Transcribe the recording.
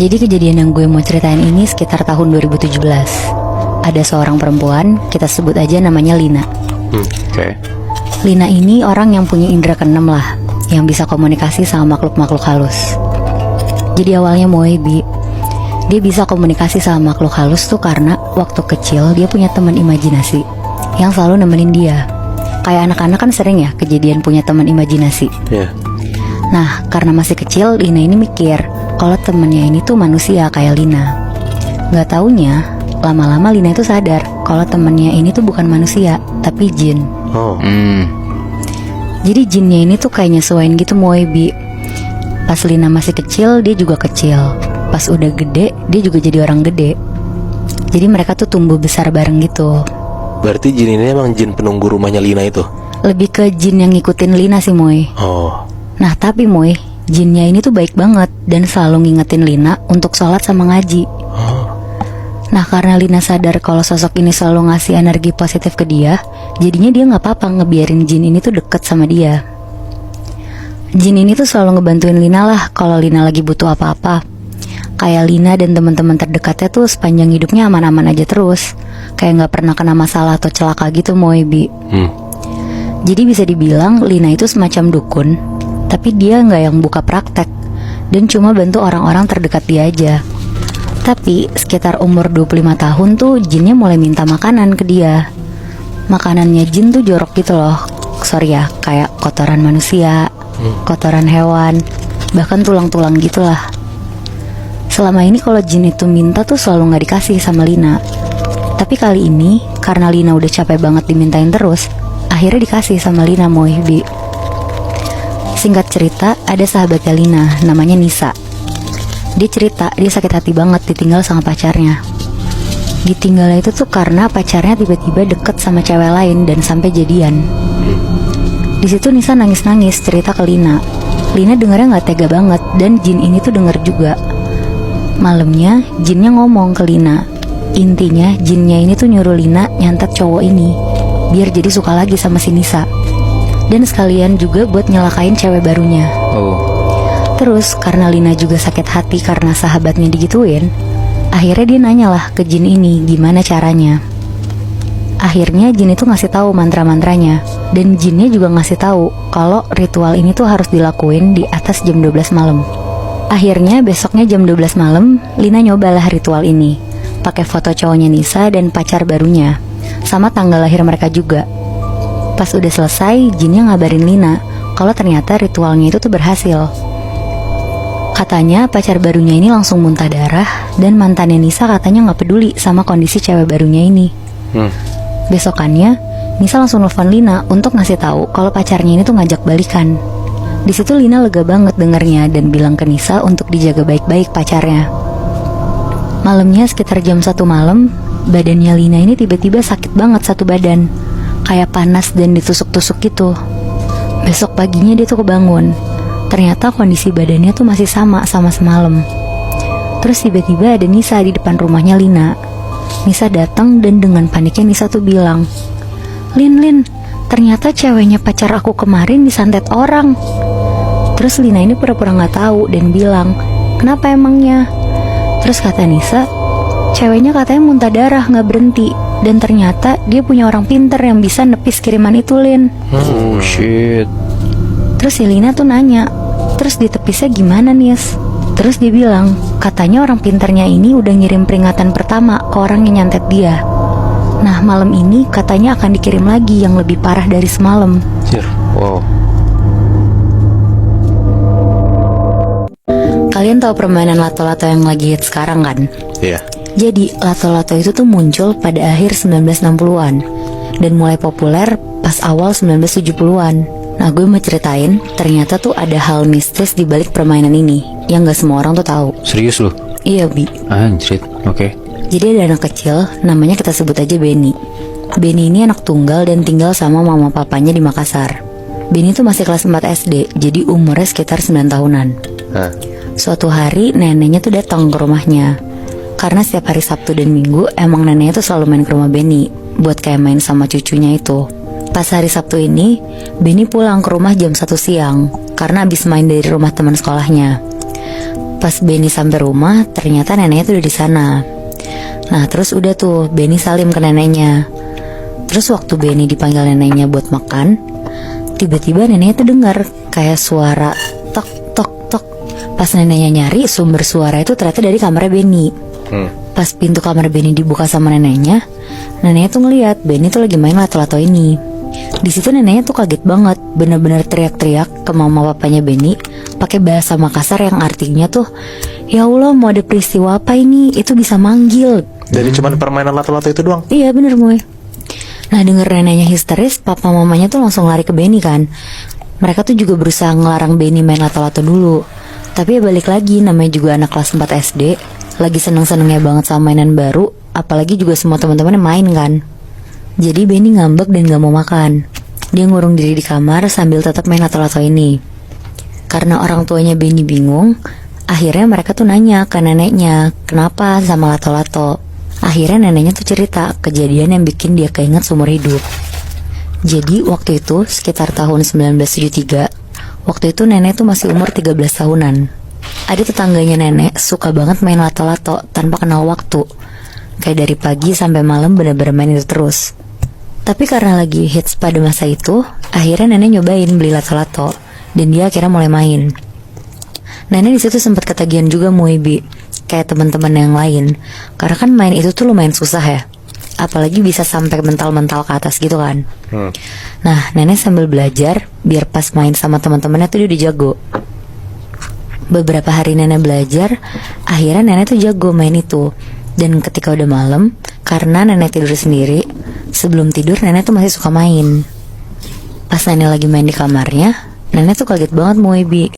Jadi kejadian yang gue mau ceritain ini sekitar tahun 2017. Ada seorang perempuan, kita sebut aja namanya Lina. Oke. Lina ini orang yang punya indera keenam lah, yang bisa komunikasi sama makhluk-makhluk halus. Jadi awalnya Moebi, dia bisa komunikasi sama makhluk halus tuh karena waktu kecil dia punya teman imajinasi yang selalu nemenin dia. Kayak anak-anak kan sering ya kejadian punya teman imajinasi. Iya. Nah, karena masih kecil, Lina ini mikir kalau temennya ini tuh manusia kayak Lina. Gak taunya, lama-lama Lina itu sadar kalau temennya ini tuh bukan manusia, tapi jin. Oh. Jadi jinnya ini tuh kayak nyesuaiin gitu Moebi. Pas Lina masih kecil, dia juga kecil. Pas udah gede, dia juga jadi orang gede. Jadi mereka tuh tumbuh besar bareng gitu. Berarti jin ini emang jin penunggu rumahnya Lina itu? Lebih ke jin yang ngikutin Lina sih Moe. Oh. Nah tapi Moe, jinnya ini tuh baik banget dan selalu ngingetin Lina untuk sholat sama ngaji. Nah karena Lina sadar kalau sosok ini selalu ngasih energi positif ke dia, jadinya dia gak apa-apa ngebiarin jin ini tuh deket sama dia. Jin ini tuh selalu ngebantuin Lina lah kalau Lina lagi butuh apa-apa. Kayak Lina dan teman-teman terdekatnya tuh sepanjang hidupnya aman-aman aja terus. Kayak gak pernah kena masalah atau celaka gitu Moebi. Jadi bisa dibilang Lina itu semacam dukun, tapi dia gak yang buka praktek dan cuma bantu orang-orang terdekat dia aja. Tapi sekitar umur 25 tahun tuh jinnya mulai minta makanan ke dia. Makanannya jin tuh jorok gitu loh. Sorry ya, kayak kotoran manusia, kotoran hewan, bahkan tulang-tulang gitulah. Selama ini kalau jin itu minta tuh selalu gak dikasih sama Lina. Tapi kali ini karena Lina udah capek banget dimintain terus, akhirnya dikasih sama Lina Moebi. Singkat cerita, ada sahabatnya Lina, namanya Nisa. Dia cerita, dia sakit hati banget ditinggal sama pacarnya. Ditinggalnya itu tuh karena pacarnya tiba-tiba deket sama cewek lain dan sampai jadian. Di situ Nisa nangis-nangis cerita ke Lina. Lina dengarnya nggak tega banget dan jin ini tuh denger juga. Malamnya jinnya ngomong ke Lina. Intinya jinnya ini tuh nyuruh Lina nyantet cowok ini biar jadi suka lagi sama si Nisa. Dan sekalian juga buat nyelakain cewek barunya. Terus karena Lina juga sakit hati karena sahabatnya digituin, akhirnya dia nanyalah ke jin ini gimana caranya. Akhirnya jin itu ngasih tahu mantra-mantranya, dan jinnya juga ngasih tahu kalau ritual ini tuh harus dilakuin di atas jam 12 malam. Akhirnya besoknya jam 12 malam, Lina nyobalah ritual ini, pakai foto cowoknya Nisa dan pacar barunya, sama tanggal lahir mereka juga. Pas udah selesai, jinnya ngabarin Lina kalau ternyata ritualnya itu tuh berhasil. Katanya pacar barunya ini langsung muntah darah, dan mantannya Nisa katanya gak peduli sama kondisi cewek barunya ini. Besokannya, Nisa langsung nelfon Lina untuk ngasih tahu kalau pacarnya ini tuh ngajak balikan. Di situ Lina lega banget dengernya dan bilang ke Nisa untuk dijaga baik-baik pacarnya. Malamnya sekitar jam 1 malam, badannya Lina ini tiba-tiba sakit banget satu badan, kayak panas dan ditusuk-tusuk gitu. Besok paginya dia tuh kebangun. Ternyata kondisi badannya tuh masih sama semalam. Terus tiba-tiba ada Nisa di depan rumahnya Lina. Nisa datang dan dengan paniknya Nisa tuh bilang, Lin, ternyata ceweknya pacar aku kemarin disantet orang. Terus Lina ini pura-pura gak tahu dan bilang, kenapa emangnya? Terus kata Nisa, ceweknya katanya muntah darah gak berhenti, dan ternyata dia punya orang pinter yang bisa nepis kiriman itu, Lin. Oh shit. Terus si Lina tuh nanya, terus ditepisnya gimana Nis? Terus dia bilang, katanya orang pinternya ini udah ngirim peringatan pertama ke orang yang nyantet dia. Nah malam ini katanya akan dikirim lagi yang lebih parah dari semalam. Wow. Kalian tahu permainan lato-lato yang lagi hit sekarang kan? Iya. Jadi lato-lato itu tuh muncul pada akhir 1960-an dan mulai populer pas awal 1970-an. Nah gue mau ceritain, ternyata tuh ada hal mistis di balik permainan ini yang gak semua orang tuh tahu. Serius lu? Iya Bi. Anjrit, oke. Jadi ada anak kecil, namanya kita sebut aja Benny. Benny ini anak tunggal dan tinggal sama mama papanya di Makassar. Benny tuh masih kelas 4 SD, jadi umurnya sekitar 9 tahunan. Suatu hari neneknya tuh datang ke rumahnya. Karena setiap hari Sabtu dan Minggu emang neneknya tuh selalu main ke rumah Benny buat kayak main sama cucunya itu. Pas hari Sabtu ini, Benny pulang ke rumah jam 1 siang karena abis main dari rumah teman sekolahnya. Pas Benny sampai rumah, ternyata neneknya tuh udah di sana. Nah terus udah tuh Benny salim ke neneknya. Terus waktu Benny dipanggil neneknya buat makan, tiba-tiba neneknya tuh dengar kayak suara tok tok tok. Pas neneknya nyari, sumber suara itu ternyata dari kamarnya Benny. Pas pintu kamar Benny dibuka sama neneknya tuh ngeliat Benny tuh lagi main lato-lato ini. Di situ neneknya tuh kaget banget, bener-bener teriak-teriak ke mama papanya Benny pakai bahasa Makassar yang artinya tuh, ya Allah mau ada peristiwa apa ini, itu bisa manggil. Jadi cuman permainan lato-lato itu doang? Iya bener Moy. Nah denger neneknya histeris, papa mamanya tuh langsung lari ke Benny kan. Mereka tuh juga berusaha ngelarang Benny main lato-lato dulu. Tapi ya balik lagi, namanya juga anak kelas 4 SD, lagi seneng-senengnya banget sama mainan baru, apalagi juga semua teman-temannya main kan. Jadi Benny ngambek dan gak mau makan. Dia ngurung diri di kamar sambil tetap main lato-lato ini. Karena orang tuanya Benny bingung, akhirnya mereka tuh nanya ke neneknya, kenapa sama lato-lato. Akhirnya neneknya tuh cerita kejadian yang bikin dia keinget seumur hidup. Jadi waktu itu sekitar tahun 1973, waktu itu nenek tuh masih umur 13 tahunan. Ada tetangganya nenek suka banget main lato-lato tanpa kenal waktu. Kayak dari pagi sampai malam bener-bener main itu terus. Tapi karena lagi hits pada masa itu, akhirnya nenek nyobain beli lato-lato dan dia akhirnya mulai main. Nenek di situ sempat ketagihan juga Muibi, kayak teman-teman yang lain. Karena kan main itu tuh lumayan susah ya. Apalagi bisa sampai mental-mental ke atas gitu kan. Nah, nenek sambil belajar biar pas main sama teman-temannya tuh dia udah jago. Beberapa hari nenek belajar, akhirnya nenek tuh jago main itu. Dan ketika udah malam, karena nenek tidur sendiri, sebelum tidur nenek tuh masih suka main. Pas nenek lagi main di kamarnya, nenek tuh kaget banget Muibi